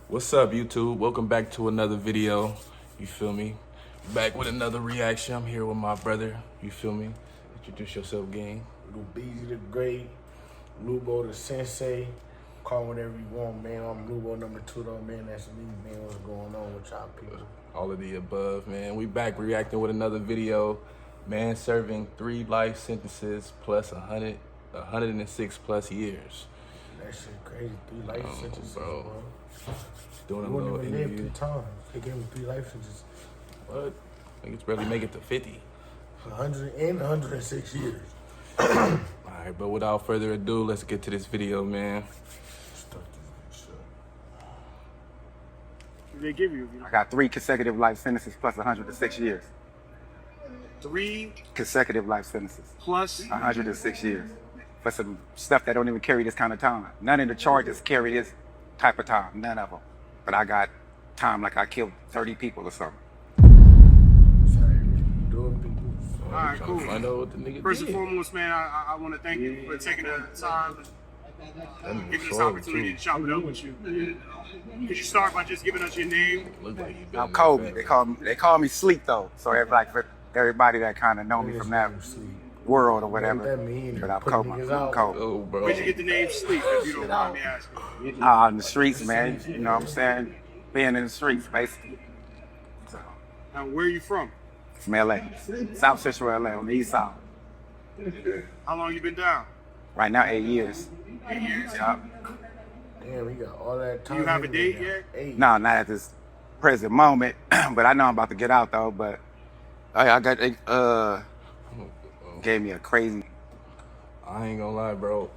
What's up, YouTube? Welcome back to another video. You feel me? Back with another reaction. I'm here with my brother. You feel me? Introduce yourself, gang. Lil Beezy the Great, Lubo the Sensei. Call whatever you want, man. I'm Lubo number 2 though, man. That's me, man. What's going on with y'all people? All of the above, man. We back reacting with another video. Man serving 3 life sentences plus 106 plus years. That shit crazy. 3 life sentences, bro. Doing a He little wouldn't even live interview. 3 times. They gave him 3 life sentences. What? Niggas barely make it to 50. 100 and 106 years. Alright, but without further ado, let's get to this video, man. Start this bitch up. They give you? I got 3 consecutive life sentences plus 106 years. 3 Consecutive life sentences, plus 106 years. For some stuff that don't even carry this kind of time. None of the charges carry this type of time, none of them. But I got time like I killed 30 people or something. Sorry, man. Doing people. All right, cool. Find out what the nigga First and did. foremost, man, I want to thank you for taking the time and giving us Swole, opportunity too. to chop it up with you. Could you start by just giving us your name? Look like you been I'm in Kobe. that They call me Sleep though. So for everybody that kind of know me from that world or whatever. What that mean? But I'm Put Kobe. niggas I'm out. Kobe. Oh, bro. Where'd you get the name Sleep, if you don't mind me asking? In the streets, man. You know what I'm saying? Being in the streets, basically. So, Now, where are you from? from LA. South Central LA on the east side. How long you been down? Right now, 8 years. 8 years. Yup. Damn, he got all that Do time. you have a He date got yet? 8. No, not at this present moment, but I know I'm about to get out though. But I got gave me a crazy. I ain't gonna lie, bro.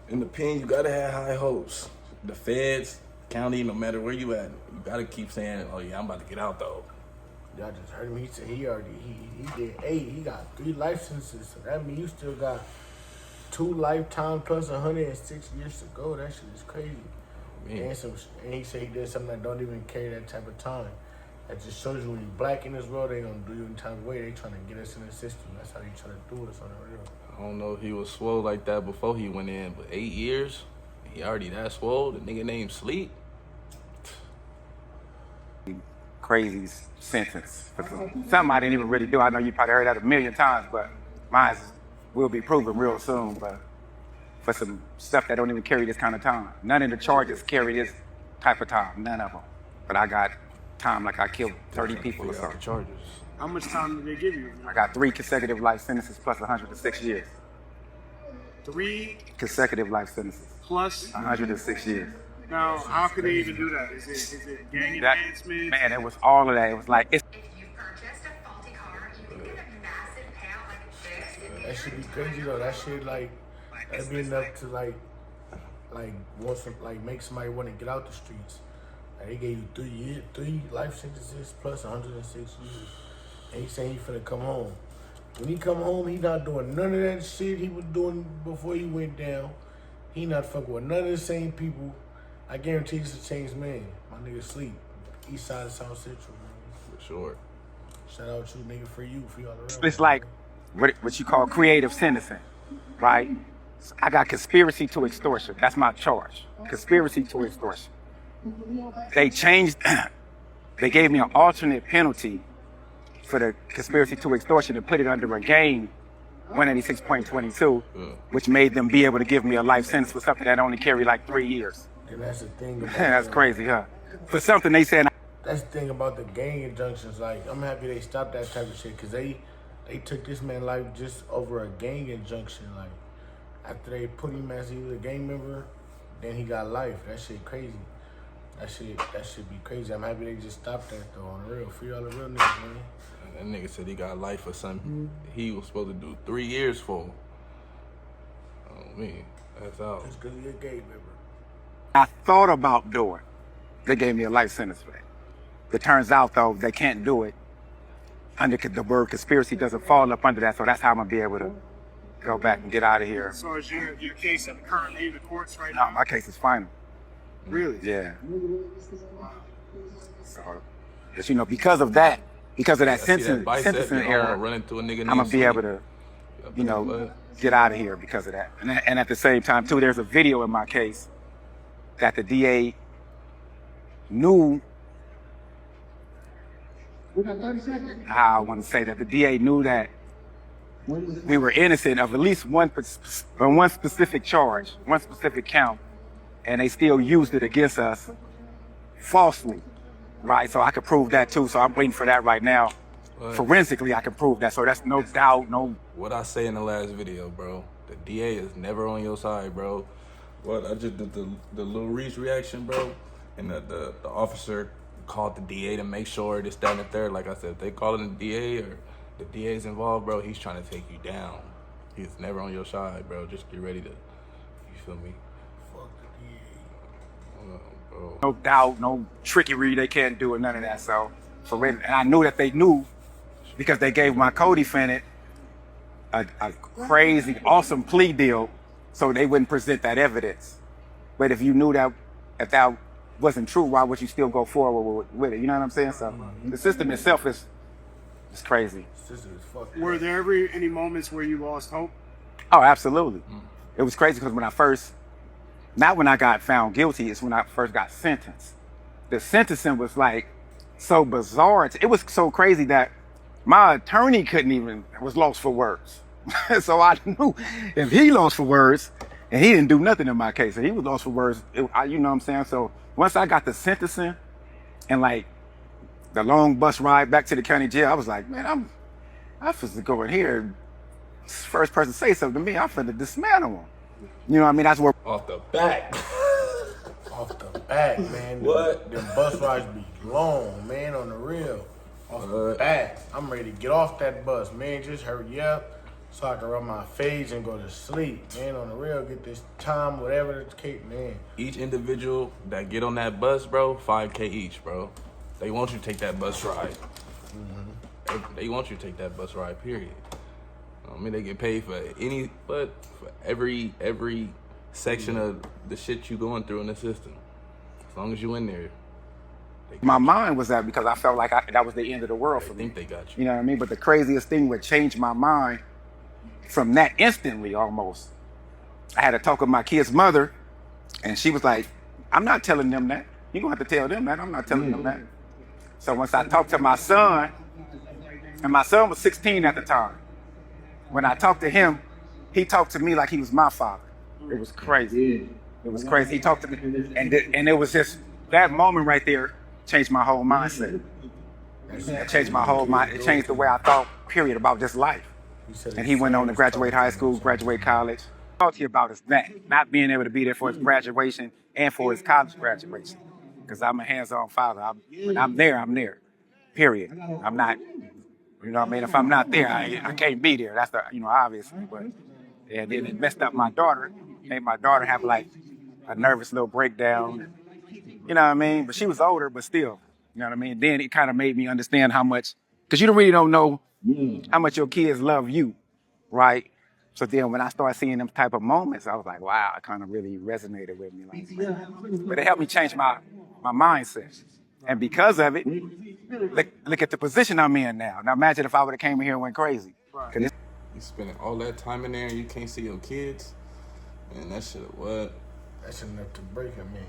In the pen, you gotta have high hopes. The feds, county, no matter where you at, you gotta keep saying, "Oh yeah, I'm about to get out though." Y'all just heard him. He said he did 8. He got 3 life sentences. So that means you still got 2 lifetime plus 106 years to go. That shit is crazy. Man. And he said he did something that don't even carry that type of time. That just shows you when you're black in this world, they gonna do you in time of way. They trying to get us in the system. That's how they try to do us on the real. I don't know if he was swole like that before he went in, but 8 years, he already that swole. The nigga named Sleep. Crazy sentence. Something I didn't even really do. I know you probably heard that a million times, but mine will be proven real soon. But for some stuff that don't even carry this kind of time. None of the charges carry this type of time. None of them. But I got time like I killed 30 people or Figure out the something. charges. How much time did they give you? I got 3 consecutive life sentences plus 106 years. 3 Consecutive life sentences, plus. 106 years. Now, how could they even do that? Is it gang That, enhancement? man, it was all of that. It was like, it's If you purchased a faulty car, you can get a massive payout like this. That should be crazy though. That shit that'd be enough to make somebody want to get out the streets. Like, they gave you 3 life sentences plus 106 years. And he saying he finna come home. When he come home, he not doing none of that shit he was doing before he went down. He not fucking with none of the same people. I guarantee he's a changed man. My nigga Sleep. East side of South Central, man. For sure. Shout out you, nigga, for you all around. it's like what you call creative sentencing, right? I got conspiracy to extortion. That's my charge. Conspiracy to extortion. They changed, they gave me an alternate penalty for the conspiracy to extortion and put it under a gang 186.22, which made them be able to give me a life sentence for something that only carried like 3 years. And that's the thing about That's crazy, huh? For something they said, That's the thing about the gang injunctions. Like, I'm happy they stopped that type of shit because they took this man's life just over a gang injunction. Like, after they put him as he was a gang member, then he got life. That shit crazy. That should be crazy. I'm happy they just stopped that though. On the real, free all the real niggas, man. That nigga said he got life for something he was supposed to do 3 years for. Oh man, that's out. Just because he a gang member. I thought about doing. They gave me a life sentence for that. It turns out though, they can't do it. Under the word conspiracy doesn't fall up under that, so that's how I'm gonna be able to go back and get out of here. So is your case currently in the courts right No, now? my case is final. Really? Yeah. So, just, you know, because of that sentencing error, running through a nigga. I'm gonna be able to, you know, get out of here because of that. And at the same time too, there's a video in my case that the DA knew how I want to say that the DA knew that we were innocent of at least one specific charge, one specific count, and they still used it against us falsely, right? So I could prove that too. So I'm waiting for that right now. Forensically, I can prove that. So that's no doubt, no. What I say in the last video, bro, the DA is never on your side, bro. What I just did the Lil Reese reaction, bro, and the officer called the DA to make sure this, that, and the third. Like I said, if they call in the DA or the DA's involved, bro, he's trying to take you down. He's never on your side, bro. Just get ready to, you feel me? Fuck the DA. Bro. No doubt, no trickery, they can't do it, none of that. So, for real, and I knew that they knew because they gave my co-defendant a crazy, awesome plea deal so they wouldn't present that evidence. But if you knew that, if that wasn't true, why would you still go forward with it? You know what I'm saying? So the system itself is crazy. Were there any moments where you lost hope? Oh, absolutely. It was crazy because not when I got found guilty, it's when I first got sentenced. The sentencing was like so bizarre. It was so crazy that my attorney was lost for words. So I knew if he lost for words, and he didn't do nothing in my case, and he was lost for words, you know what I'm saying? So once I got the sentencing and like the long bus ride back to the county jail, I was like, man, I'm finna go in here. First person say something to me, I'm finna dismantle him. You know what I mean? That's where Off the back. Off the back, man. What? Them bus rides be long, man, on the real. Off the back. I'm ready to get off that bus, man. Just hurry up so I can rub my face and go to sleep, man. On the real, get this time, whatever the case, man. Each individual that get on that bus, bro, $5K each, bro. They want you to take that bus ride. They want you to take that bus ride, period. I mean, they get paid for for every section of the shit you going through in the system. As long as you in there. my mind was at, because I felt like that was the end of the world for me. I think they got you. You know what I mean? But the craziest thing would change my mind from that instantly almost. I had to talk with my kid's mother, and she was like, I'm not telling them that. You're going to have to tell them that. I'm not telling them that. So once I talked to my son, and my son was 16 at the time, when I talked to him, he talked to me like he was my father. It was crazy. It was crazy. He talked to me, and it was just, that moment right there changed my whole mindset. It changed my whole mind. It changed the way I thought, period, about just life. And he went on to graduate high school, graduate college. What I talked to you about is that, not being able to be there for his graduation and for his college graduation. Because I'm a hands-on father. When I'm there, period. I'm not, you know what I mean? If I'm not there, I can't be there. That's the, obviously. But and then it messed up my daughter, made my daughter have like a nervous little breakdown. You know what I mean? But she was older, but still, you know what I mean? Then it kind of made me understand how much, because you really don't know how much your kids love you, right? So then when I started seeing them type of moments, I was like, wow, it kind of really resonated with me. But it helped me change my mindset. And because of it, look at the position I'm in now. Now imagine if I would have came in here and went crazy. You spending all that time in there and you can't see your kids? Man, that shit, what? That's enough to break a man.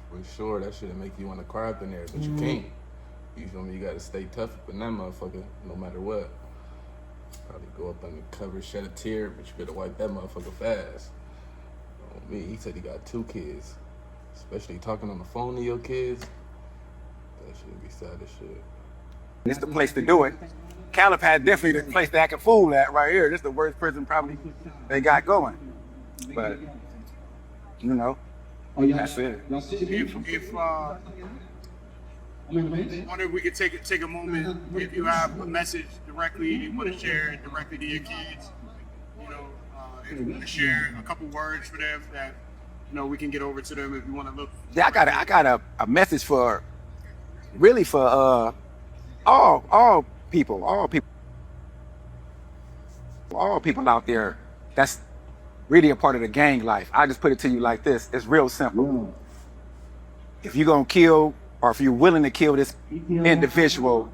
For sure, that shit make you want to cry up in there, but you can't. You feel me? You gotta stay tough up in that motherfucker, no matter what. Probably go up undercover, shed a tear, but you better wipe that motherfucker fast. On me, he said he got 2 kids. Especially talking on the phone to your kids. That shit be sad as shit. This the place to do it. Calipad definitely the place to act a fool at right here. This is the worst prison probably they got going. But, that's it. If I wonder if we could take a moment, if you have a message directly you want to share directly to your kids, if you want to share a couple words for them that we can get over to them if you want to look. Yeah, I got a message for all people out there that's really a part of the gang life. I just put it to you like this. It's real simple. If you're going to kill, or if you're willing to kill this individual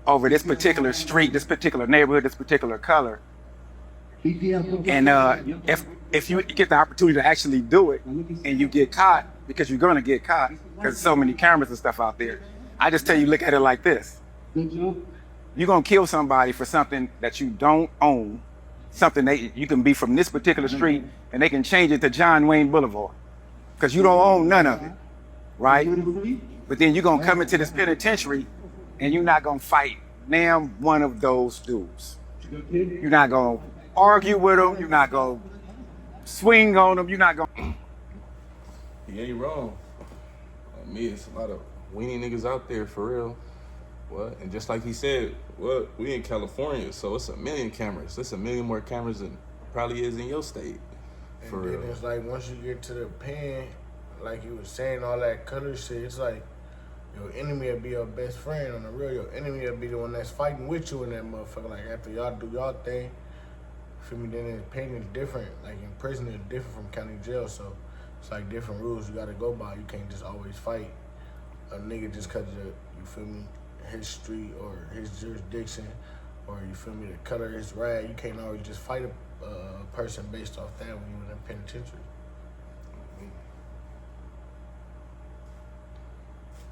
over this particular street, this particular neighborhood, this particular color, and if you get the opportunity to actually do it and you get caught, because you're gonna get caught because there's so many cameras and stuff out there. I just tell you, look at it like this. You're gonna kill somebody for something that you don't own, something that you can be from this particular street and they can change it to John Wayne Boulevard because you don't own none of it, right? But then you're gonna come into this penitentiary and you're not gonna fight damn one of those dudes. You're not gonna argue with them, you're not gonna swing on them, you're not gonna... He ain't wrong. Me, it's a lot of weenie niggas out there for real. What? And just like he said, what? We in California, so it's a million cameras. It's a million more cameras than probably is in your state. For and then real. it's like once you get to the pen, like you was saying, all that color shit, it's like your enemy will be your best friend on the real. Your enemy will be the one that's fighting with you in that motherfucker. Like after y'all do y'all thing, feel me? Then the pen is different. Like in prison, it's different from county jail. So it's like different rules you gotta go by. You can't just always fight a nigga just cause you feel me, his street or his jurisdiction, or you feel me, the color of his rag. You can't always just fight a person based off that when you're in a penitentiary.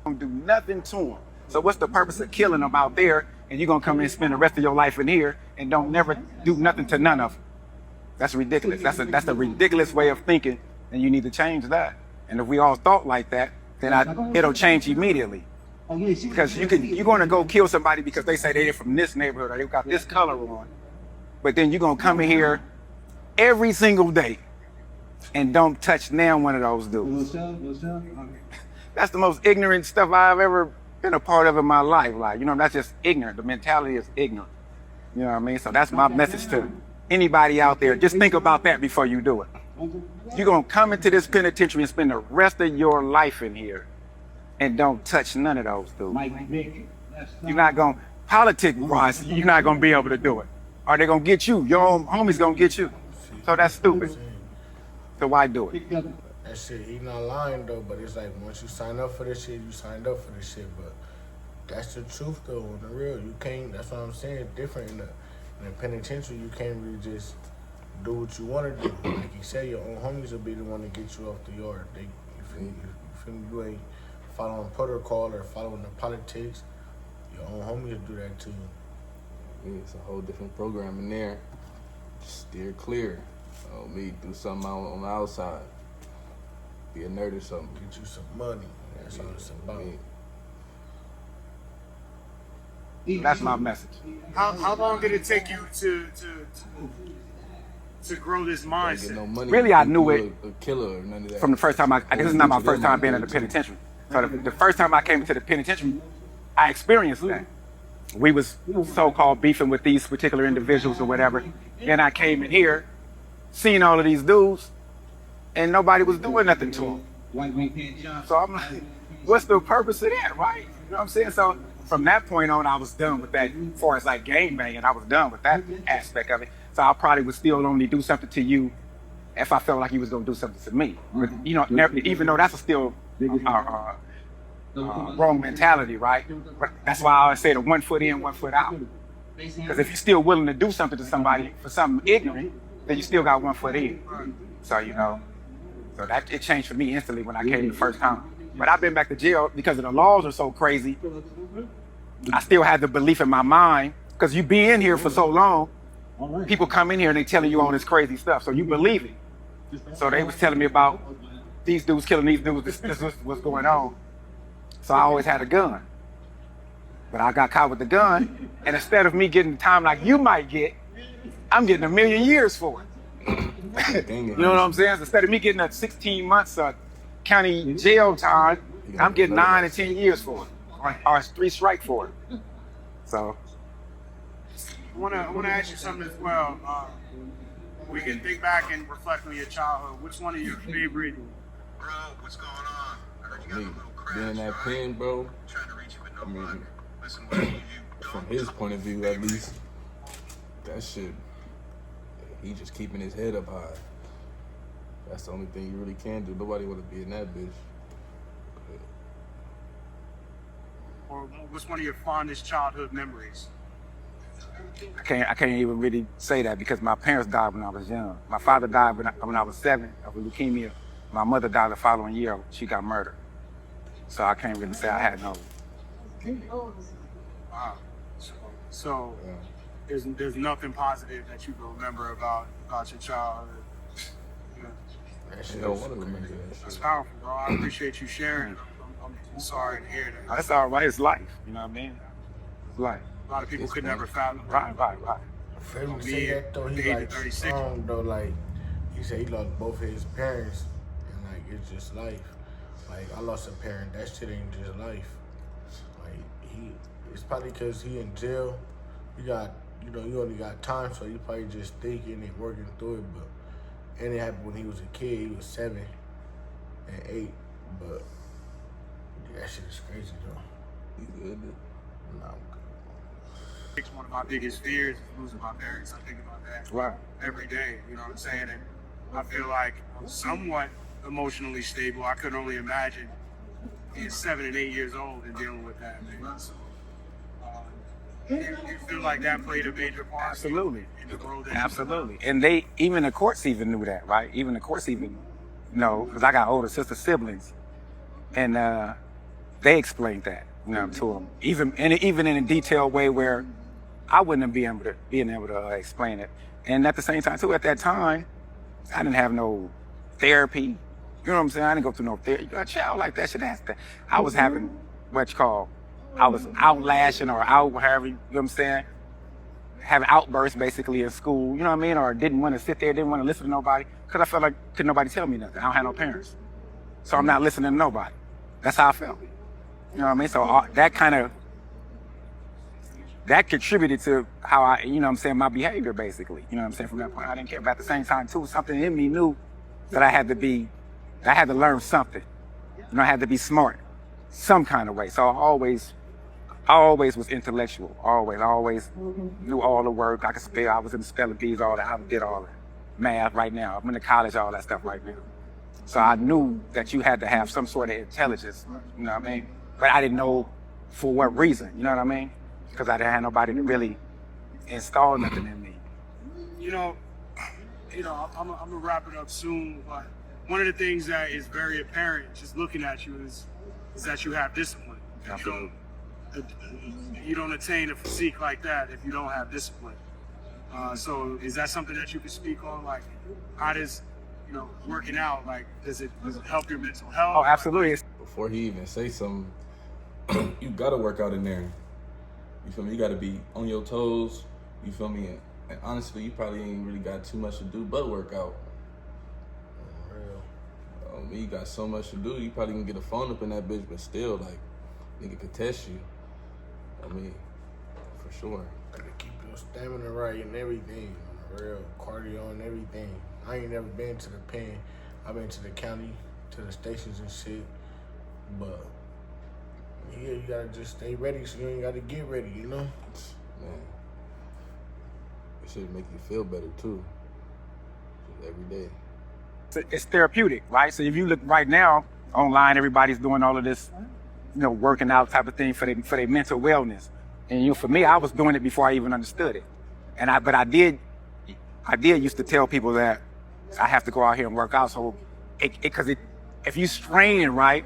Don't do nothing to them. So what's the purpose of killing them out there and you're gonna come in and spend the rest of your life in here and don't never do nothing to none of them? That's ridiculous. That's a ridiculous way of thinking, and you need to change that. And if we all thought like that, then it'll change immediately. Because you're gonna go kill somebody because they say they're from this neighborhood or they've got this color on, but then you're gonna come in here every single day and don't touch now one of those dudes. That's the most ignorant stuff I've ever been a part of in my life. Like, you know, that's just ignorant. The mentality is ignorant. You know what I mean? So that's my message to anybody out there. Just think about that before you do it. You're gonna come into this penitentiary and spend the rest of your life in here and don't touch none of those dudes. You're not gonna, politic-wise, you're not gonna be able to do it. Or they're gonna get you. Your own homie's gonna get you. So that's stupid. So why do it? That shit, he not lying though, but it's like once you sign up for this shit, you signed up for this shit. But that's the truth though, on the real. You can't, that's what I'm saying, it's different in the penitentiary. You can't really just do what you want to do. Like you said, your own homies will be the one to get you off the yard. You feel me? You ain't following protocol or following the politics. Your own homies will do that too. Yeah, it's a whole different program in there. Just steer clear. Me, do something out on the outside. Be a nerd or something. Get you some money. That's all it's about. That's my message. How long did it take you to grow this mindset? Get no money. Really, I knew it a killer or none of that. from the first time this is not my first time being in the penitentiary. So the first time I came into the penitentiary, I experienced that. We was so-called beefing with these particular individuals or whatever. Then I came in here, seen all of these dudes, and nobody was doing nothing to them. So I'm like, what's the purpose of that, right? You know what I'm saying? So from that point on, I was done with that. As far as like gang banging, I was done with that aspect of it. So I probably would still only do something to you if I felt like he was gonna do something to me. But, you know, never, even though that's still wrong mentality, right? But that's why I always say the 1 foot in, 1 foot out. Because if you're still willing to do something to somebody for something ignorant, then you still got 1 foot in. So, you know, so that it changed for me instantly when I came the first time. But I've been back to jail because of the laws are so crazy. I still had the belief in my mind, because you be in here for so long, people come in here and they telling you all this crazy stuff, so you believe it. So they was telling me about these dudes killing these dudes, this was what's going on. So I always had a gun. But I got caught with the gun, and instead of me getting the time like you might get, I'm getting 1 million years for it. You know what I'm saying? So instead of me getting 16 months of county jail time, I'm getting 9 and 10 years for it, or 3 strike for it. So I want to ask you something as well. We can think back and reflect on your childhood. Which one of your favorite? Bro, what's going on? I heard you got a Me, little crash. being in that right? pen, bro. Trying to reach you with I no mean, luck. Listen, whatever you do, From his point of view, at least, that shit, he just keeping his head up high. That's the only thing you really can do. Nobody want to be in that bitch. Or what's one of your fondest childhood memories? I can't even really say that because my parents died when I was young. My father died when I was 7 of leukemia. My mother died the following year. She got murdered. So I can't really say I had no. Wow. So there's nothing positive that you can remember about your childhood. Yeah. That shit You don't is want to remember crazy. that That's shit. powerful, bro. I appreciate you sharing. I'm sorry to hear that. That's all right. It's life. You know what I mean? It's life. A lot of people could never fathom. Right. For him to Me, say that though, he the age like of 36. strong though. Like he said, he lost both of his parents, and like it's just life. Like I lost a parent. That shit ain't just life. Like it's probably because he in jail. You only got time, so you probably just thinking and working through it. But and it happened when he was a kid. He was 7 and 8. But that shit is crazy though. You good? Nah, I'm good. It's one of my biggest fears is losing my parents. I think about that Right. every day. You know what I'm saying? And I feel like I'm somewhat emotionally stable. I could only imagine being 7 and 8 years old and dealing with that, man. So, you feel like that played a major part Absolutely. in the growth that Absolutely. And even the courts even knew that, right? Even the courts even know, because I got older sister siblings, and they explained that, to them, even in a detailed way where I wouldn't have been able to explain it. And at the same time, too, at that time, I didn't have no therapy. You know what I'm saying? I didn't go through no therapy. You got a child like that, shit. I was having what you call, I was outlashing or however, you know what I'm saying? Having outbursts basically in school, you know what I mean? Or didn't want to sit there, didn't want to listen to nobody, because I felt like couldn't nobody tell me nothing. I don't have no parents. So I'm not listening to nobody. That's how I felt. You know what I mean? So that contributed to how I, my behavior basically. You know what I'm saying? From that point, I didn't care. But at the same time too, something in me knew that I had to learn something. I had to be smart, some kind of way. So I always was intellectual. I always knew all the work. I could spell. I was in the spelling bees, all that. I did all that. Math right now. I'm in the college, all that stuff right now. So I knew that you had to have some sort of intelligence, you know what I mean? But I didn't know for what reason, you know what I mean? Because I didn't have nobody to really install nothing in me. I'm gonna wrap it up soon, but one of the things that is very apparent just looking at you is that you have discipline. Absolutely. You don't attain a physique like that if you don't have discipline. So is that something that you can speak on? Like, how does, working out, like, does it help your mental health? Oh, absolutely. Before he even say something, you gotta work out in there. You feel me? You gotta be on your toes. You feel me? And honestly, you probably ain't really got too much to do but work out. You got so much to do. You probably can get a phone up in that bitch, but still, like, nigga could test you. For sure. Gotta keep your stamina right and everything. On the real cardio and everything. I ain't never been to the pen. I've been to the county, to the stations and shit. But yeah, you gotta just stay ready so you ain't gotta get ready, Man. It should make you feel better too. Every day. It's therapeutic, right? So if you look right now online, everybody's doing all of this, working out type of thing for their mental wellness. And for me, I was doing it before I even understood it. But I did used to tell people that I have to go out here and work out. So because if you strain, right,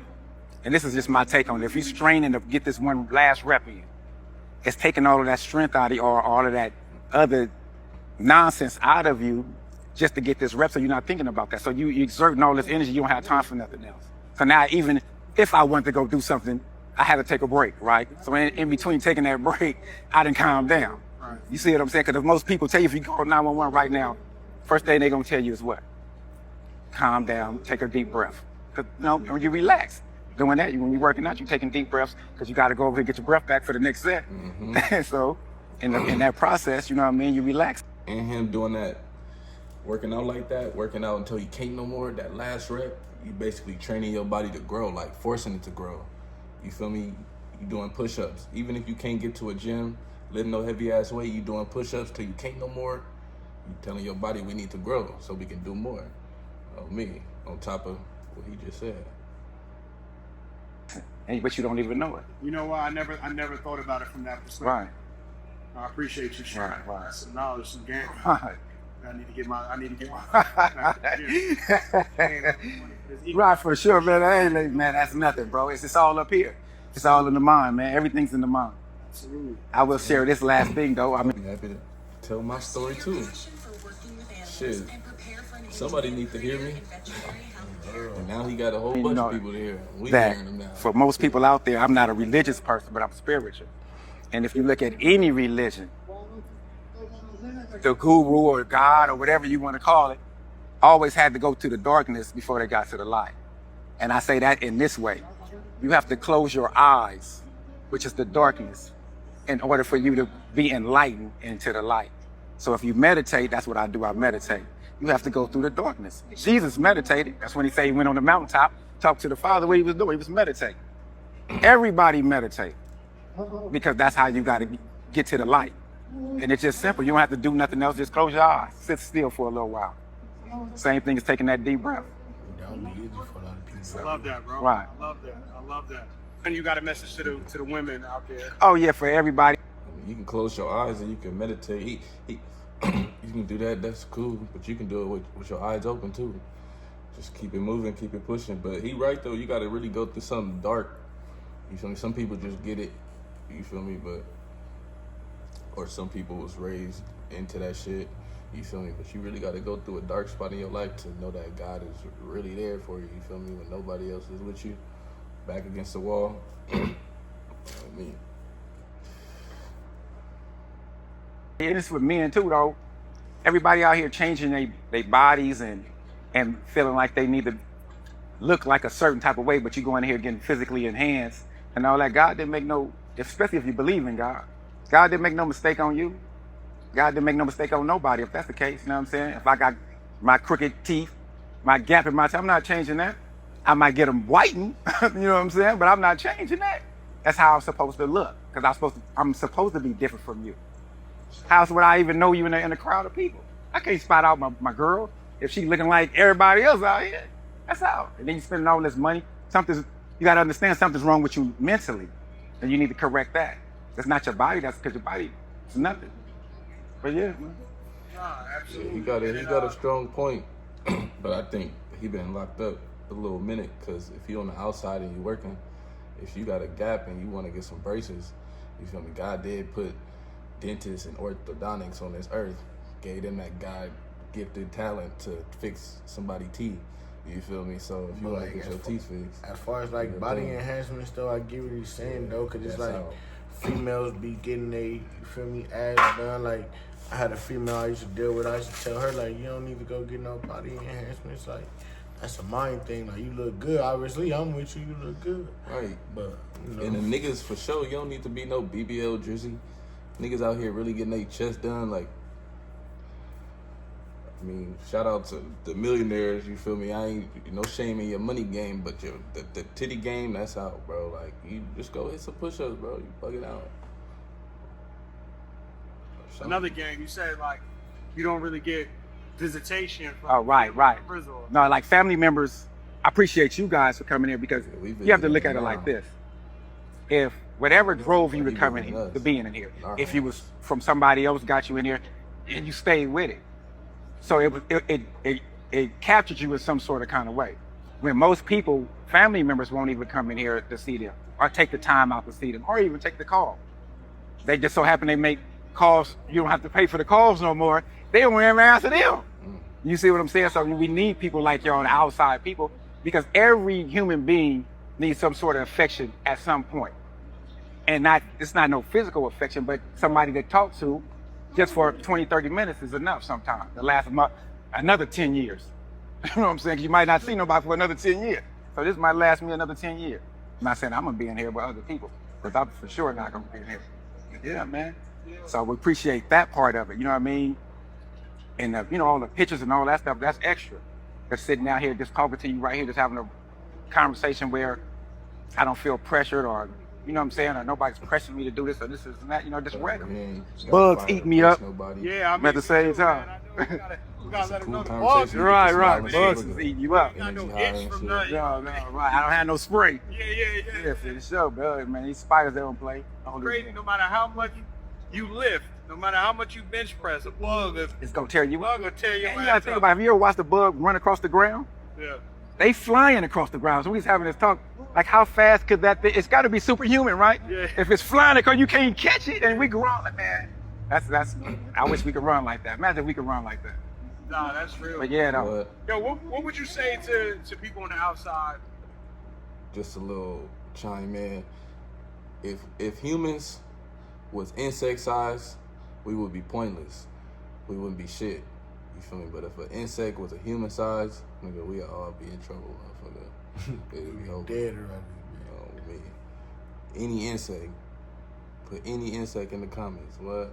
and this is just my take on it, if you straining to get this one last rep in, it's taking all of that strength out of you or all of that other nonsense out of you just to get this rep, so you're not thinking about that. So you exerting all this energy, you don't have time for nothing else. So now even if I wanted to go do something, I had to take a break, right? So in between taking that break, I didn't calm down. Right. You see what I'm saying? Because most people tell you if you call 911 right now, first thing they're gonna tell you is what? Calm down, take a deep breath. Because when you relax, doing that, when you're working out, you're taking deep breaths because you got to go over and get your breath back for the next set. Mm-hmm. So in that process, you know what I mean, you relax. And him doing that, working out like that, working out until you can't no more, that last rep, you basically training your body to grow, like forcing it to grow. You feel me? You doing push-ups. Even if you can't get to a gym, lifting no heavy ass weight, you doing push-ups till you can't no more. You telling your body we need to grow so we can do more. On top of what he just said. But you don't even know it. You know what? I never thought about it from that perspective. Right. I appreciate you sharing. Right. Some knowledge, some game. Right. I need to get my. Right, for sure, man. Hey, man, that's nothing, bro. It's all up here. It's all in the mind, man. Everything's in the mind. I will share this last thing, though. I I'll mean, be happy to tell my story too. Shit, somebody need to hear me. And now he got a whole bunch of people to hear. We that hearing him now. for most people out there, I'm not a religious person, but I'm spiritual. And if you look at any religion, the guru or God or whatever you want to call it, always had to go to the darkness before they got to the light. And I say that in this way. You have to close your eyes, which is the darkness, in order for you to be enlightened into the light. So if you meditate, that's what I do, I meditate. You have to go through the darkness. Jesus meditated. That's when he said he went on the mountaintop, talked to the Father. What he was doing, he was meditating. Everybody meditate, because that's how you got to get to the light. And it's just simple. You don't have to do nothing else. Just close your eyes. Sit still for a little while. Same thing as taking that deep breath. That would be easy for a lot of people. I love that, bro. Right. I love that. I love that. And you got a message to the women out there. Oh, yeah, for everybody. You can close your eyes and you can meditate. You can do that. That's cool. But you can do it with your eyes open too. Just keep it moving, keep it pushing. But he right though. You got to really go through something dark. You feel me? Some people just get it. You feel me? Or some people was raised into that shit. You feel me? But you really got to go through a dark spot in your life to know that God is really there for you. You feel me? When nobody else is with you, back against the wall. I mean. And it's with men too, though. Everybody out here changing their bodies and feeling like they need to look like a certain type of way, but you go in here getting physically enhanced and all that. God didn't make no, especially if you believe in God. God didn't make no mistake on you. God didn't make no mistake on nobody, if that's the case. You know what I'm saying? If I got my crooked teeth, my gap in my teeth, I'm not changing that. I might get them whitened, you know what I'm saying? But I'm not changing that. That's how I'm supposed to look, because I'm supposed to be different from you. How else would I even know you in a crowd of people? I can't spot out my girl if she looking like everybody else out here. That's how. And then you spending all this money. You got to understand something's wrong with you mentally, and you need to correct that. That's not your body. That's because your body is nothing. But yeah, man. Absolutely. He got a strong point, but I think he been locked up a little minute, because if you on the outside and you working, if you got a gap and you want to get some braces, you feel me? God did put dentists and orthodontics on this earth, gave them that God-gifted talent to fix somebody's teeth. You feel me? So if you want to get your teeth fixed. As far as like body enhancements though, I get what he's saying though, cause it's like females be getting you feel me, ass done. Like I had a female I used to deal with, I used to tell her like, you don't need to go get no body enhancements. Like that's a mind thing. Like you look good, obviously I'm with you, you look good. Right. But you know, And the niggas for sure, you don't need to be no BBL jersey. Niggas out here really getting their chest done. Like, I mean, shout out to the millionaires, you feel me? I ain't no shame in your money game, but the titty game, that's out, bro. Like, you just go hit some push-ups, bro. You bug it out. Another game, you said like you don't really get visitation from Oh, right. No, like family members, I appreciate you guys for coming here, because you have to look at it like this. If whatever drove you to come in here, to being in here, if you was from somebody else got you in here, and you stayed with it. So it captured you in some sort of kind of way. When most people, family members won't even come in here to see them, or take the time out to see them, or even take the call. They just so happen they make calls, you don't have to pay for the calls no more. They don't ever answer them. You see what I'm saying? So we need people like you on the outside people, because every human being needs some sort of affection at some point. And it's not no physical affection, but somebody to talk to just for 20, 30 minutes is enough sometimes. To last another 10 years. You know what I'm saying? You might not see nobody for another 10 years. So this might last me another 10 years. I'm not saying I'm gonna be in here with other people, because I'm for sure not gonna be in here. Yeah, man. So we appreciate that part of it, you know what I mean? And you know, all the pictures and all that stuff, that's extra. Just sitting out here, just talking to you right here, just having a conversation where I don't feel pressured, or you know what I'm saying, or nobody's pressing me to do this or this and that, you know, just regular. Bugs eat me up. Yeah, I mean, at the same time. We gotta let them know the Cool bugs. conversation. Right. Just Bugs smiling. is eating you up. You got no Energy high itch and from shit. nothing. No, right. I don't have no spray. Yeah. Yeah, for the show, bro. Man, these spiders, they don't play. Crazy, no matter how much you lift, No matter how much you bench press, a bug is It's gonna tear you up. gonna tear your And ass you gotta think up. about it. Have you ever watched a bug run across the ground? Yeah. They flying across the ground. So we was having this talk, like how fast could that thing, it's gotta be superhuman, right? Yeah. If it's flying across, you can't catch it, and we can run like, man, that's, I wish we could run like that. Imagine if we could run like that. Nah, that's real. But yeah, though. But Yo, what would you say to people on the outside? just a little chime in. If humans was insect size, we would be pointless. We wouldn't be shit. You feel me? But if an insect was a human size, nigga, we all be in trouble, motherfucker. It'd be over. Dead already. Oh man. Any insect. Put any insect in the comments. What?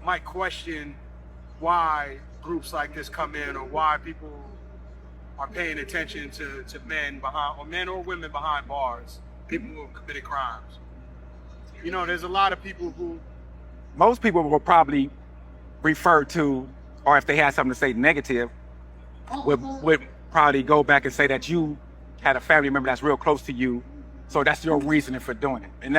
Might question why groups like this come in, or why people are paying attention to men behind, or men or women behind bars, people who have committed crimes. You know, there's a lot of people who, Most people will probably refer to, or if they had something to say negative, would probably go back and say that you had a family member that's real close to you, so that's your reasoning for doing it. And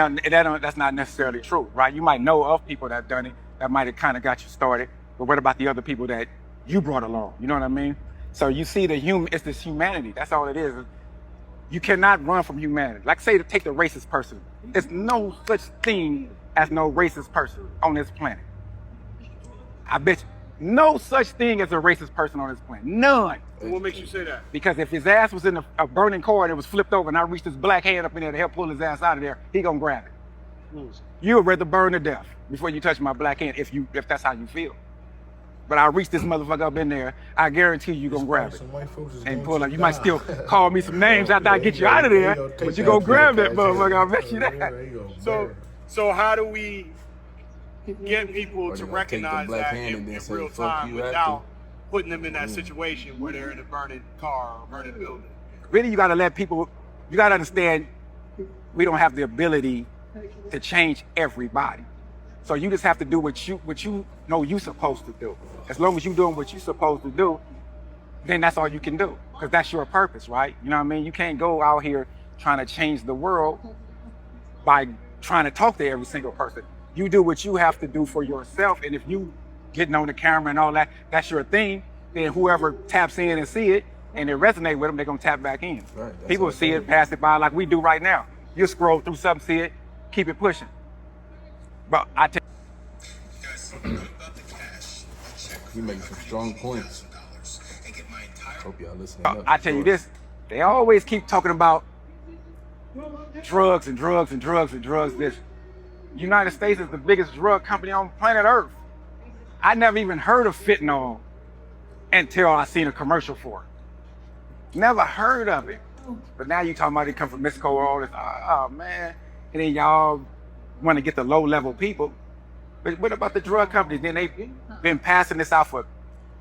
that's not necessarily true, right? You might know of people that have done it, that might have kind of got you started, but what about the other people that you brought along? You know what I mean? So you see it's this humanity, that's all it is. You cannot run from humanity. Like say, take the racist person. There's no such thing as no racist person on this planet. I bet you, no such thing as a racist person on this planet. None. what makes you say that? Because if his ass was in a burning car and it was flipped over and I reached his black hand up in there to help pull his ass out of there, he gonna grab it. You would rather burn to death before you touch my black hand if that's how you feel. But I reach this motherfucker up in there, I guarantee you gonna grab it Some white folks is and going pull to up. You might die. still call me some names after I get you out of there, but you gonna grab that motherfucker. I bet you that. There you So, go. so how do we get people Or to they gonna take the recognize black that hand in and then say, real "Fuck time you," without after? putting them in that situation where they're in a burning car or burning building? Really, you gotta let people, you gotta understand, we don't have the ability to change everybody. So you just have to do what you know you're supposed to do. As long as you're doing what you're supposed to do, then that's all you can do, because that's your purpose, right? You know what I mean? You can't go out here trying to change the world by trying to talk to every single person. You do what you have to do for yourself, and if you getting on the camera and all that, that's your thing, then whoever taps in and see it and it resonate with them, they're gonna tap back in. Right, that's People what see I'm it, pass it by like we do right now. You scroll through something, see it, keep it pushing. But I tell You guys something good about the cash. Check You making some strong points. and get my entire Hope y'all listening up. I tell you this, they always keep talking about drugs and drugs and drugs and drugs. This United States is the biggest drug company on planet Earth. I never even heard of fentanyl until I seen a commercial for it. Never heard of it. But now you talking about it come from Mexico or all this. Oh man. And then y'all want to get the low level people. But what about the drug companies? Then they've been passing this out for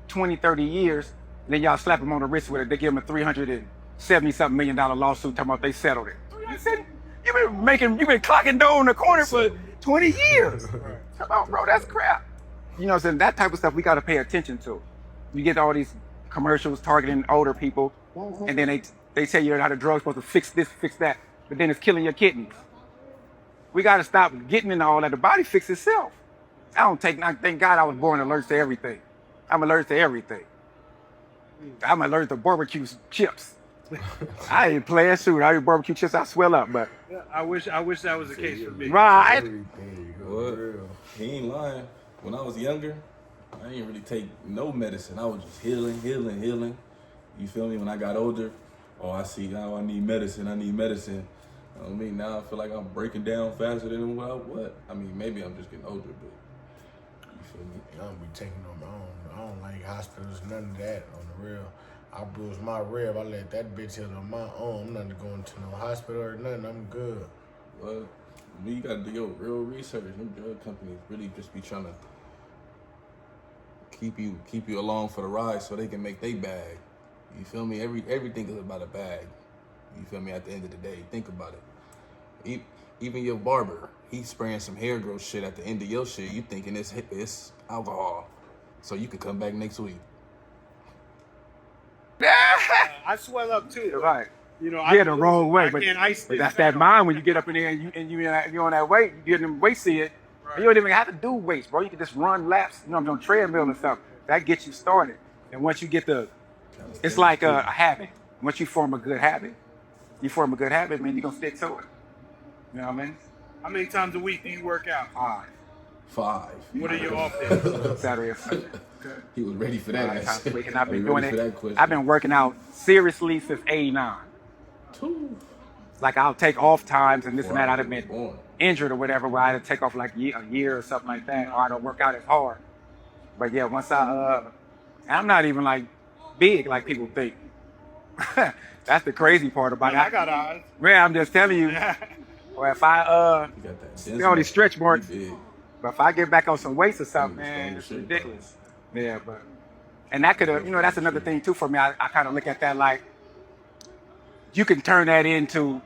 20, 30 years. And then y'all slap them on the wrist with it. They give them a $370-something million lawsuit talking about they settled it. You've been clocking dough in the corner for 20 years. Come on, bro, that's crap. You know what I'm saying? That type of stuff we got to pay attention to. You get all these commercials targeting older people, and then they tell you how the drug's supposed to fix this, fix that, but then it's killing your kidneys. We got to stop getting into all that. The body fixes itself. Thank God I was born allergic to everything. I'm allergic to everything. I'm allergic to barbecue chips. I ain't playing shoot. I eat barbecue chips, I swell up, but. I wish that was the case for me. Right. Everything, you go, What? real. He ain't lying. When I was younger, I didn't really take no medicine. I was just healing. You feel me? When I got older, I see how I need medicine. You know what I mean? Now I feel like I'm breaking down faster than what? I mean, maybe I'm just getting older, but you feel me? I don't be taking on my own. I don't like hospitals, none of that on the real. I bruise my rib, I let that bitch heal on my own. I'm not going to no hospital or nothing, I'm good. Well, you gotta do your real research. Them drug companies really just be trying to keep you along for the ride so they can make their bag. You feel me? Everything is about a bag. You feel me? At the end of the day, think about it. Even your barber, he's spraying some hair growth shit at the end of your shit. You thinking it's alcohol, so you can come back next week. I swell up too. Right. You know, Yeah, the wrong way. I can't ice but this that's that down. mind when you get up in there and you're on that weight, you get them weights in. Right. You don't even have to do weights, bro. You can just run laps, you know, on a treadmill or something. That gets you started. And once you get it's like a habit. Once you form a good habit, man, you're gonna stick to it. You know what I mean? How many times a week do you work out? 5. What are your off days? Saturday or Sunday. He was ready for that. 5 times a week, and I've been Ready doing for that it. question. I've been working out seriously since '89. Like I'll take off times and this and that. I'd have been injured or whatever, where I had to take off like a year or something like that, or I don't work out as hard. But yeah, once and I'm not even like big like people think. That's the crazy part about it. I got eyes. Man, I'm just telling you. Or if I see all these stretch marks, but if I get back on some weights or something, man, it's ridiculous. Yeah, but and that could have, you know, that's another thing too for me. I kind of look at that like you can turn that into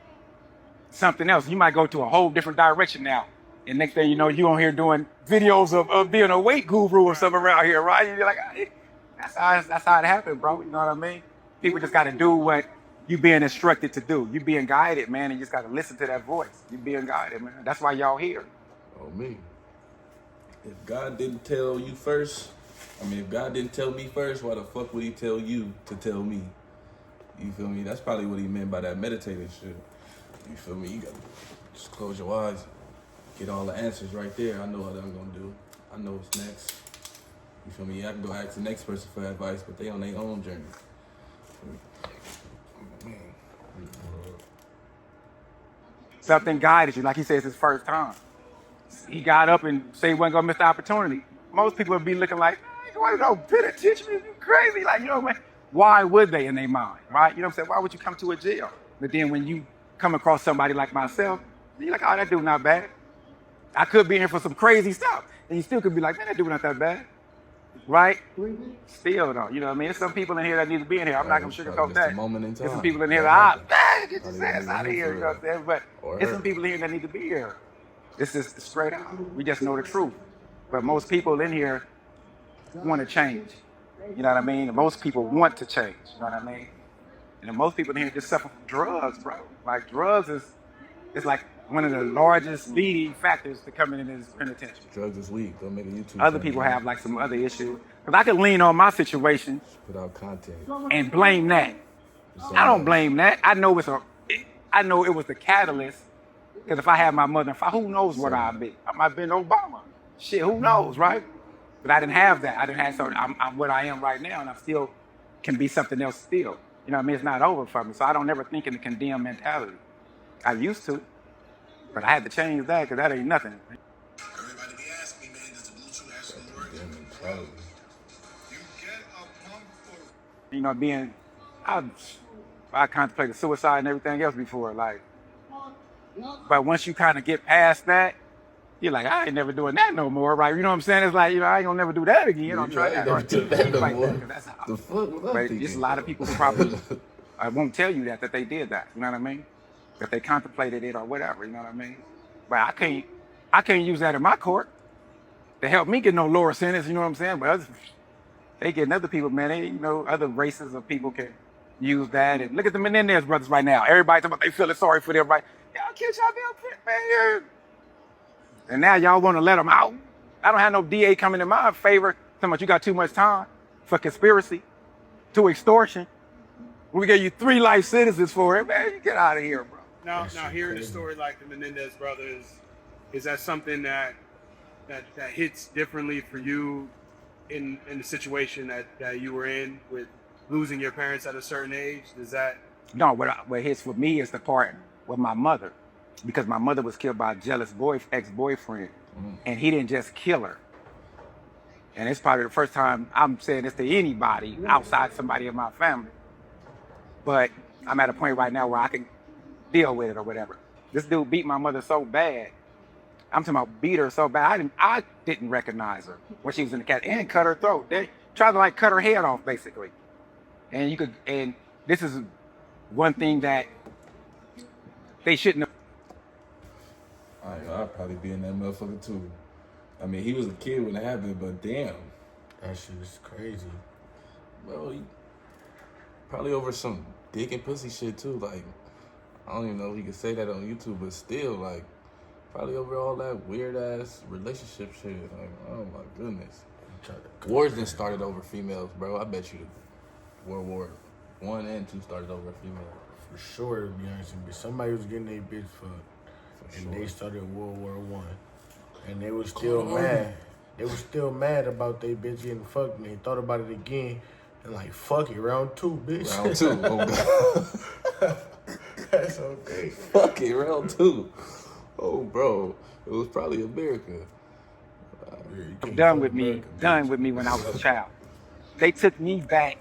something else. You might go to a whole different direction now. And next thing you know, you on here doing videos of being a weight guru or something around here, right? And you're like, hey, that's how it happened, bro. You know what I mean? People just got to do what you being instructed to do. You being guided, man, and you just got to listen to that voice. You being guided, man. That's why y'all here. Oh, me. If God didn't tell you first, if God didn't tell me first, why the fuck would he tell you to tell me? You feel me? That's probably what he meant by that meditative shit. You feel me? You gotta just close your eyes, get all the answers right there. I know what I'm gonna do. I know what's next. You feel me? I can go ask the next person for advice, but they on their own journey. Something guided you, like he said, it's his first time. He got up and said he wasn't gonna miss the opportunity. Most people would be looking like, you want to go pay attention? You crazy? Like, you know, man. Why would they in their mind, right? You know what I'm saying? Why would you come to a jail? But then when you come across somebody like myself, you're like, oh, that dude not bad. I could be in here for some crazy stuff. And you still could be like, man, that dude not that bad. Right? Still though, you know what I mean? There's some people in here that need to be in here. I'm not gonna sugarcoat that. There's some people in here that, get your ass out of here, you know what I'm saying? But there's some people in here that need to be here. This is straight out. We just know the truth. But most people in here want to change. You know what I mean? And most people want to change. You know what I mean? And most people in here just suffer from drugs, bro. Like drugs is like one of the largest leading factors to coming in this penitentiary. Drugs is weak. Don't make a YouTube. Other people have like some other issues. Because I can lean on my situation Put out content. and blame that. I don't blame that. I know it was the catalyst. Because if I had my mother, who knows what I'd be? I might have been Obama. Shit, who knows, right? But I didn't have that. I'm what I am right now, and I still can be something else still. You know what I mean? It's not over for me. So I don't ever think in the condemn mentality. I used to, but I had to change that because that ain't nothing. Everybody be asking me, man, does the blue chew actually work? You get a pump for You know, I contemplated suicide and everything else before, like. But once you kind of get past that, you're like, I ain't never doing that no more, right? You know what I'm saying? It's like, you know, I ain't gonna never do that again. I'm trying that. Never do that no like more. That, that's how. The fuck was I But thinking? there's a lot of people who probably I won't tell you that they did that. You know what I mean? That they contemplated it or whatever. You know what I mean? But I can't use that in my court to help me get no lower sentence. You know what I'm saying? But they getting other people, man. They, you know, other races of people can use that. And look at the Menendez brothers right now. Everybody talking about they feeling sorry for them, right? Y'all killed y'all damn man. And now y'all want to let them out. I don't have no DA coming in my favor talking about you got too much time for conspiracy to extortion. We gave you 3 life sentences for it, man. You get out of here, bro. Now hearing a story like the Menendez brothers, is that something that hits differently for you in the situation that you were in with losing your parents at a certain age? Does that? No, what hits for me is the part with my mother, because my mother was killed by a jealous ex-boyfriend, and he didn't just kill her. And it's probably the first time I'm saying this to anybody outside somebody in my family. But I'm at a point right now where I can deal with it or whatever. This dude beat my mother so bad. I'm talking about beat her so bad. I didn't recognize her when she was in the cat, and cut her throat. They tried to like cut her head off basically. And this is one thing that they shouldn't have. I'd probably be in that motherfucker too. I mean, he was a kid when it happened, but damn. That shit is crazy. Bro, he probably over some dick and pussy shit too. Like, I don't even know if you can say that on YouTube, but still, like, probably over all that weird ass relationship shit. Like, oh my goodness. Wars done started over females, bro. I bet you World War I and II started over a female. For sure, to be honest with you. Somebody was getting their bitch fucked, and they started World War I, and they was still mad. They was still mad about their bitch getting fucked, and they thought about it again, and like, fuck it, round 2, bitch. Round 2. Oh God. That's okay. Fuck it, round 2. Oh, bro, it was probably America. Done with me when I was a child. They took me back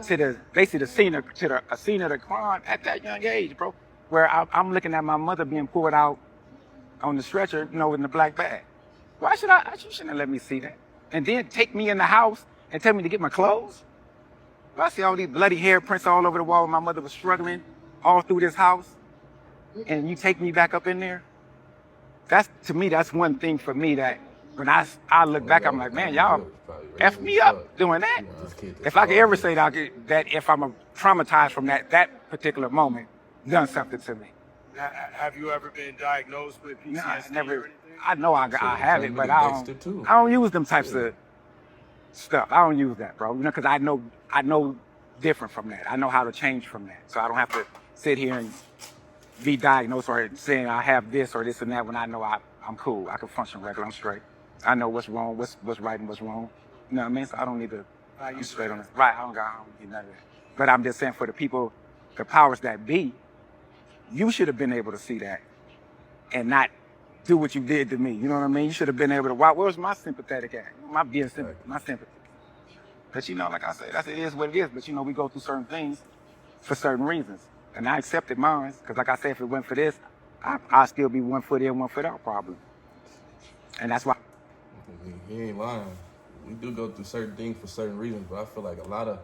to the scene of the crime at that young age, bro. Where I'm looking at my mother being pulled out on the stretcher, you know, in the black bag. Why should you shouldn't have let me see that. And then take me in the house and tell me to get my clothes. I see all these bloody hair prints all over the wall. My mother was struggling all through this house. And you take me back up in there? To me, that's one thing for me that when I look back, I'm like, man, y'all F me up doing that. If I could ever say that if I'm traumatized from that particular moment, done something to me. Have you ever been diagnosed with PTSD? No, I or never. anything? I know I have it, but I don't use them types of stuff. I don't use that, bro. You know, because I know different from that. I know how to change from that, so I don't have to sit here and be diagnosed or saying I have this or this and that when I know I'm cool. I can function regular. I'm straight. I know what's wrong, what's right and what's wrong. You know what I mean? So I don't need to be straight on it. Right, I don't need none of that. But I'm just saying for the people, the powers that be, you should have been able to see that and not do what you did to me. You know what I mean? You should have been able to, where's my sympathetic at? My sympathy. But you know, like I said, it is what it is. But you know, we go through certain things for certain reasons. And I accepted mine, because like I said, if it went for this, I'd still be 1 foot in, 1 foot out probably. And that's why. He ain't lying. We do go through certain things for certain reasons, but I feel like a lot of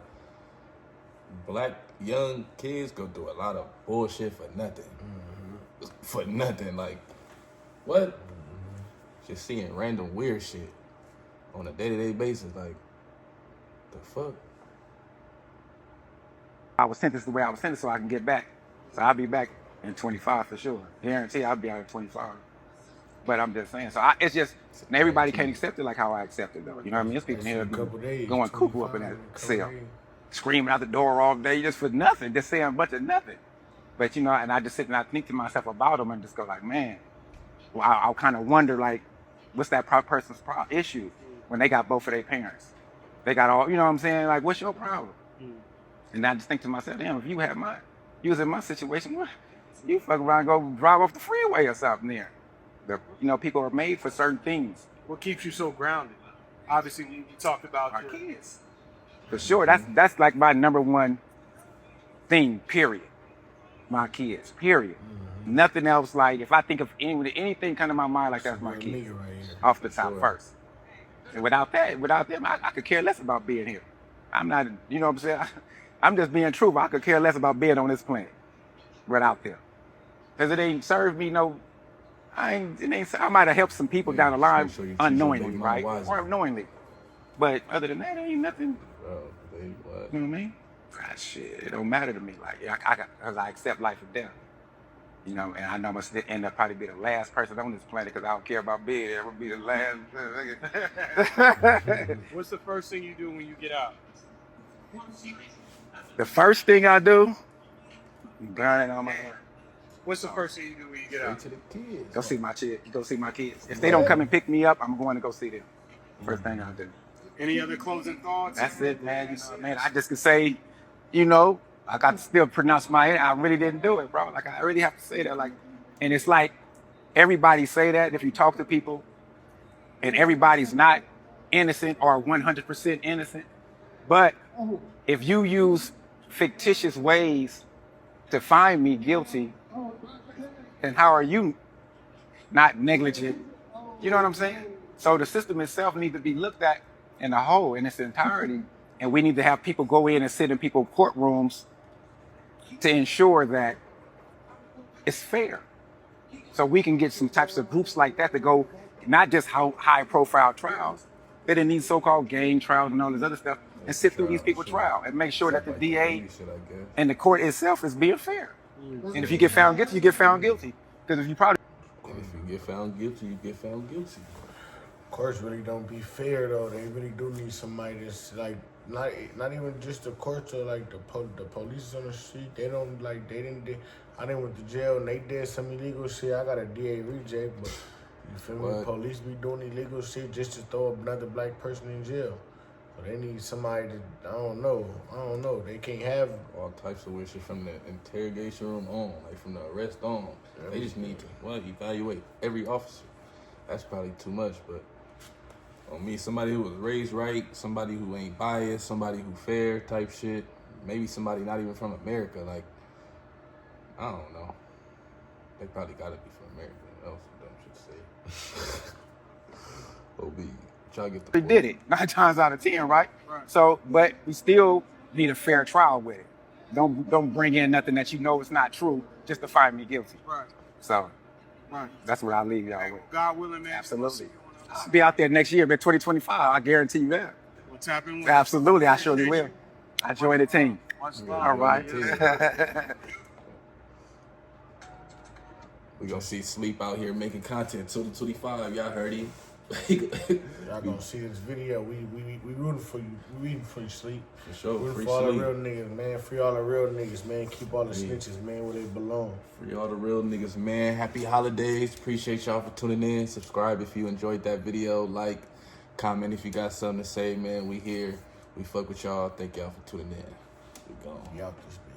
black young kids go through a lot of bullshit for nothing. Mm-hmm. For nothing. Like, what? Mm-hmm. Just seeing random weird shit on a day-to-day basis. Like, the fuck? I was sentenced the way I was sentenced so I can get back. So I'll be back in 25 for sure. Guarantee I'll be out in 25. But I'm just saying. So it's just, everybody can't accept it like how I accept it, though. You know what I mean? There's people here going cuckoo up in that cell, screaming out the door all day just for nothing, just saying a bunch of nothing. But, you know, and I just sit and I think to myself about them and just go like, man, well, I'll kind of wonder, like, what's that person's issue when they got both of their parents? They got all, you know what I'm saying? Like, what's your problem? And I just think to myself, damn, if you was in my situation, what? You fuck around and go drive off the freeway or something there. You know, people are made for certain things. What keeps you so grounded? Obviously, you talked about our kids. For sure, that's like my number one thing, period. My kids, period. Mm-hmm. Nothing else. Like, if I think of anything come to my mind, like, that's my kids. Right, off the top first. And without them, I could care less about being here. I'm not, you know what I'm saying? I'm just being true, but I could care less about being on this planet without them. Because it ain't served me no, I might have helped some people down the line unknowingly, right? Or knowingly. But other than that, ain't nothing. Bro, you know what I mean? God, shit, it don't matter to me. Like, because I accept life or death. You know, and I know I'm going to end up probably be the last person on this planet because I don't care about being there. I'm going to be the last. What's the first thing you do when you get out? The first thing I do, burning on my hair. What's the first thing you do when you get out? To the kids. Go see my kids. Go see my kids. If they don't come and pick me up, I'm going to go see them. First thing I do. Any other closing thoughts? That's it, man. You know, man, I just can say, you know, I got to still pronounce my head. I really didn't do it, bro. Like, I really have to say that. Like, and it's like everybody say that if you talk to people, and everybody's not innocent or 100% innocent. But if you use fictitious ways to find me guilty, then how are you not negligent? You know what I'm saying? So the system itself needs to be looked at in a whole, in its entirety. And we need to have people go in and sit in people's courtrooms to ensure that it's fair. So we can get some types of groups like that to go, not just high profile trials, but it needs so-called gang trials and all this other stuff and sit through these people's trial and make sure that the DA Shit, I guess. and the court itself is being fair. And if you get found guilty, you get found guilty. Because if you probably And if you get found guilty, you get found guilty. Courts really don't be fair though. They really do need somebody that's like not even just the courts or like the police on the street. They don't like I didn't went to jail and they did some illegal shit. I got a DA reject, but you feel me? What? Police be doing illegal shit just to throw another black person in jail. So they need somebody to I don't know. They can't have All types of weird shit from the interrogation room on, like from the arrest on. They just need to evaluate every officer. That's probably too much, but on me, somebody who was raised right, somebody who ain't biased, somebody who fair type shit, maybe somebody not even from America, like, I don't know. They probably gotta be from America. That was some dumb shit to say. OB, try to get the they did it 9 times out of 10, right? So, but we still need a fair trial with it. Don't bring in nothing that you know is not true just to find me guilty. Right. So Right. that's what I'll leave y'all with. God willing, man. Absolutely. I'll be out there next year, man, 2025. I guarantee you that. We'll tap in with Absolutely, I surely will. I join the team. Much love. All right. We gonna see Sleep out here making content till the 25. Y'all heard him. y'all gonna see this video. We rooting for you. We rooting for you, Sleep. For sure. Rooting Free for all the Sleep. real niggas, man. Free all the real niggas, man. Keep all the snitches, man, where they belong. Free all the real niggas, man. Happy holidays. Appreciate y'all for tuning in. Subscribe if you enjoyed that video. Like, comment if you got something to say, man. We here. We fuck with y'all. Thank y'all for tuning in. We gone. We out this bitch.